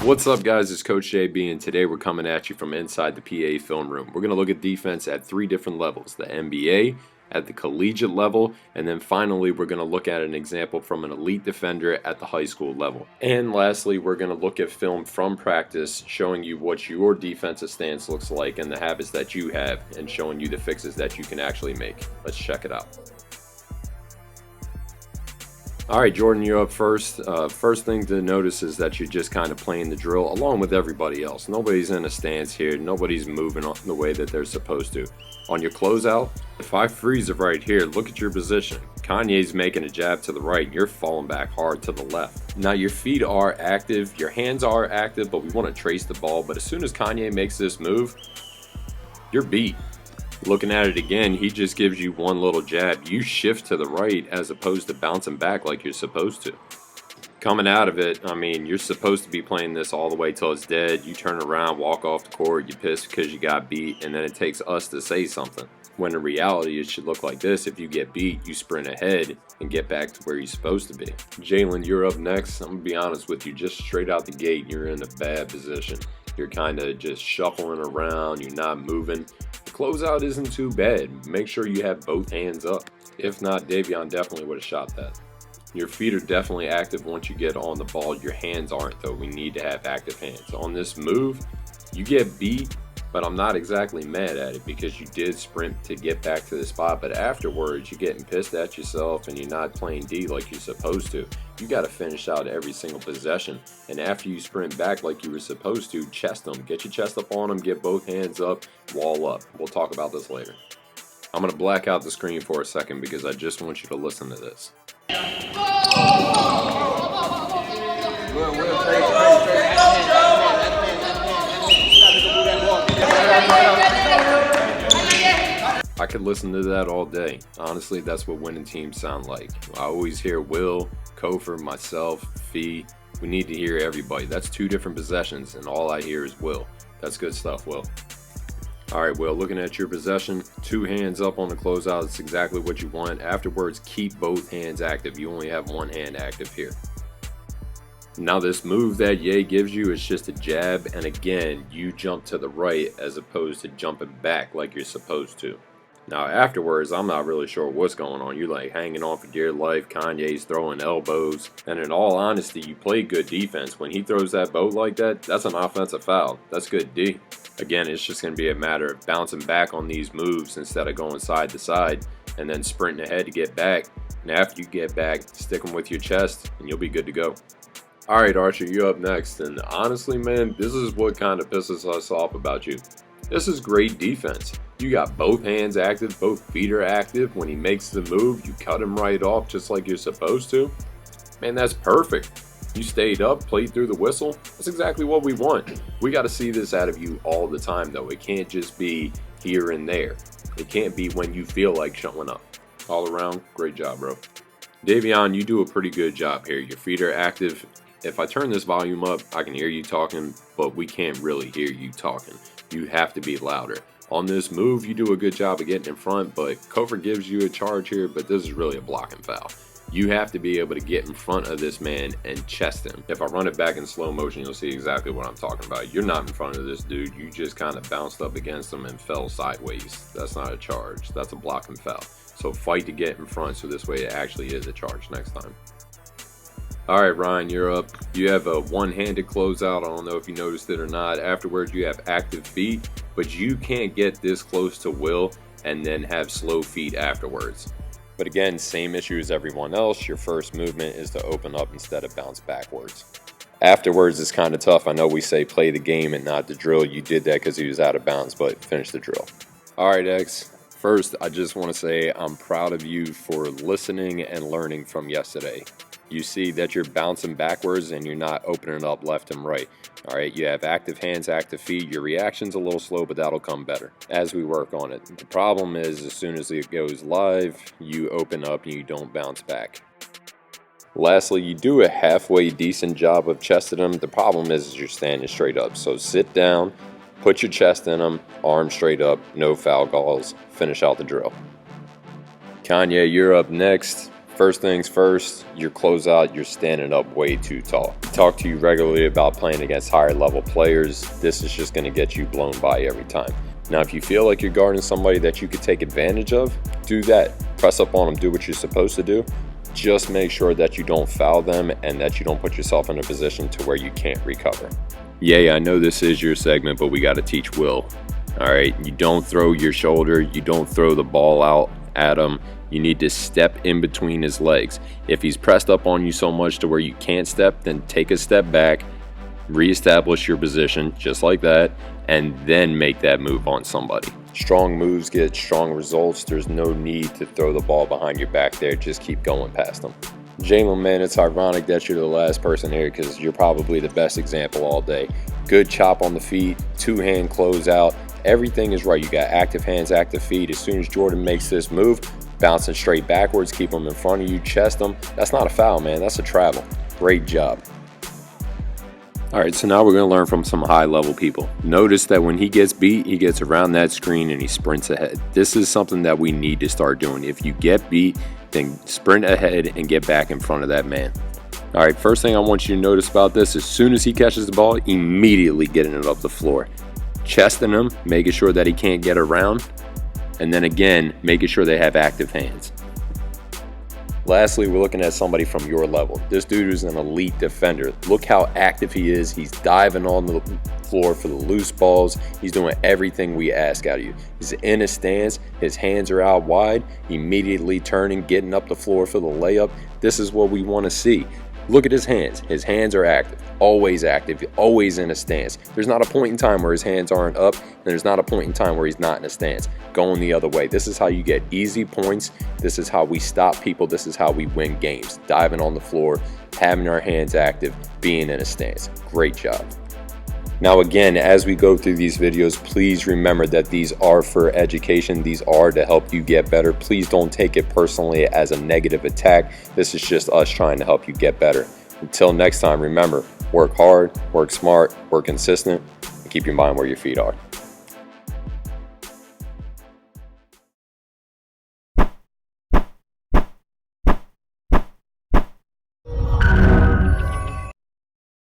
What's up, guys? It's Coach JB, and today we're coming at you from inside the PA film room. We're going to look at defense at 3 different levels: the NBA, at the collegiate level, and then finally we're going to look at an example from an elite defender at the high school level. And lastly, we're going to look at film from practice, showing you what your defensive stance looks like and the habits that you have, and showing you the fixes that you can actually make. Let's check it out. All right, Jordan, you're up first. First thing to notice is that you're just kind of playing the drill along with everybody else. Nobody's in a stance here. Nobody's moving the way that they're supposed to. On your closeout, if I freeze it right here, look at your position. Kanye's making a jab to the right, and you're falling back hard to the left. Now, your feet are active, your hands are active, but we want to trace the ball. But as soon as Kanye makes this move, you're beat. Looking at it again, he just gives you one little jab. You shift to the right as opposed to bouncing back like you're supposed to. Coming out of it, I mean, you're supposed to be playing this all the way till it's dead. You turn around, walk off the court, you piss because you got beat, and then it takes us to say something. When in reality, it should look like this. If you get beat, you sprint ahead and get back to where you're supposed to be. Jalen, you're up next. I'm going to be honest with you. Just straight out the gate, you're in a bad position. You're kind of just shuffling around. You're not moving. The closeout isn't too bad. Make sure you have both hands up. If not, Davion definitely would have shot that. Your feet are definitely active once you get on the ball. Your hands aren't, though. We need to have active hands. On this move, you get beat, but I'm not exactly mad at it because you did sprint to get back to the spot. But afterwards, you're getting pissed at yourself and you're not playing D like you're supposed to. You got to finish out every single possession. And after you sprint back like you were supposed to, chest them. Get your chest up on them, get both hands up, wall up. We'll talk about this later. I'm going to black out the screen for a second because I just want you to listen to this. I could listen to that all day. Honestly, that's what winning teams sound like. I always hear Will, Kofor, myself, Fee. We need to hear everybody. That's 2 different possessions, and all I hear is Will. That's good stuff, Will. All right, Will, looking at your possession, 2 hands up on the closeout. It's exactly what you want. Afterwards, keep both hands active. You only have one hand active here. Now, this move that Ye gives you is just a jab, and again, you jump to the right as opposed to jumping back like you're supposed to. Now, afterwards, I'm not really sure what's going on. You're like hanging on for dear life. Kanye's throwing elbows. And in all honesty, you play good defense. When he throws that boat like that, that's an offensive foul. That's good D. Again, it's just going to be a matter of bouncing back on these moves instead of going side to side and then sprinting ahead to get back. And after you get back, stick them with your chest and you'll be good to go. All right, Archer, you're up next. And honestly, man, this is what kind of pisses us off about you. This is great defense. You got both hands active, both feet are active. When he makes the move, you cut him right off just like you're supposed to. Man, that's perfect. You stayed up, played through the whistle. That's exactly what we want. We got to see this out of you all the time, though. It can't just be here and there. It can't be when you feel like showing up. All around, great job, bro. Davion, you do a pretty good job here. Your feet are active. If I turn this volume up, I can hear you talking, but we can't really hear you talking. You have to be louder. On this move, you do a good job of getting in front, but Kofor gives you a charge here, but this is really a blocking foul. You have to be able to get in front of this man and chest him. If I run it back in slow motion, you'll see exactly what I'm talking about. You're not in front of this dude. You just kind of bounced up against him and fell sideways. That's not a charge. That's a blocking foul. So fight to get in front so this way it actually is a charge next time. All right, Ryan, you're up. You have a one-handed closeout. I don't know if you noticed it or not. Afterwards, you have active feet, but you can't get this close to Will and then have slow feet afterwards. But again, same issue as everyone else. Your first movement is to open up instead of bounce backwards. Afterwards, it's kind of tough. I know we say play the game and not the drill. You did that because he was out of bounds, but finish the drill. All right, X. First, I just want to say I'm proud of you for listening and learning from yesterday. You see that you're bouncing backwards and you're not opening up left and right. All right, you have active hands, active feet. Your reaction's a little slow, but that'll come better as we work on it. The problem is as soon as it goes live, you open up and you don't bounce back. Lastly, you do a halfway decent job of chesting them. The problem is you're standing straight up. So sit down, put your chest in them, arms straight up, no foul calls, finish out the drill. Kanye, you're up next. First things first, your closeout, you're standing up way too tall. Talk to you regularly about playing against higher level players. This is just going to get you blown by every time. Now, if you feel like you're guarding somebody that you could take advantage of, do that. Press up on them, do what you're supposed to do. Just make sure that you don't foul them and that you don't put yourself in a position to where you can't recover. Yeah, I know this is your segment, but we got to teach Will. All right, you don't throw your shoulder, you don't throw the ball out at him. You need to step in between his legs. If he's pressed up on you so much to where you can't step, then take a step back, reestablish your position just like that, and then make that move on somebody. Strong moves get strong results. There's no need to throw the ball behind your back there. Just keep going past them. Jalen, man, it's ironic that you're the last person here because you're probably the best example all day. Good chop on the feet, two-hand closeout. Everything is right. You got active hands, active feet. As soon as Jordan makes this move, bouncing straight backwards, keep him in front of you, chest him. That's not a foul, man. That's a travel. Great job. All right, so now we're going to learn from some high-level people. Notice that when he gets beat, he gets around that screen and he sprints ahead. This is something that we need to start doing. If you get beat, then sprint ahead and get back in front of that man. All right, first thing I want you to notice about this, as soon as he catches the ball, immediately getting it up the floor. Chesting him, making sure that he can't get around, and then again, making sure they have active hands. Lastly, we're looking at somebody from your level. This dude is an elite defender. Look how active he is. He's diving on the floor for the loose balls. He's doing everything we ask out of you. He's in a stance. His hands are out wide, immediately turning, getting up the floor for the layup. This is what we want to see. Look at his hands. His hands are active, always in a stance. There's not a point in time where his hands aren't up, and there's not a point in time where he's not in a stance. Going the other way. This is how you get easy points. This is how we stop people. This is how we win games. Diving on the floor, having our hands active, being in a stance. Great job. Now again, as we go through these videos, please remember that these are for education. These are to help you get better. Please don't take it personally as a negative attack. This is just us trying to help you get better. Until next time, remember, work hard, work smart, work consistent, and keep your mind where your feet are.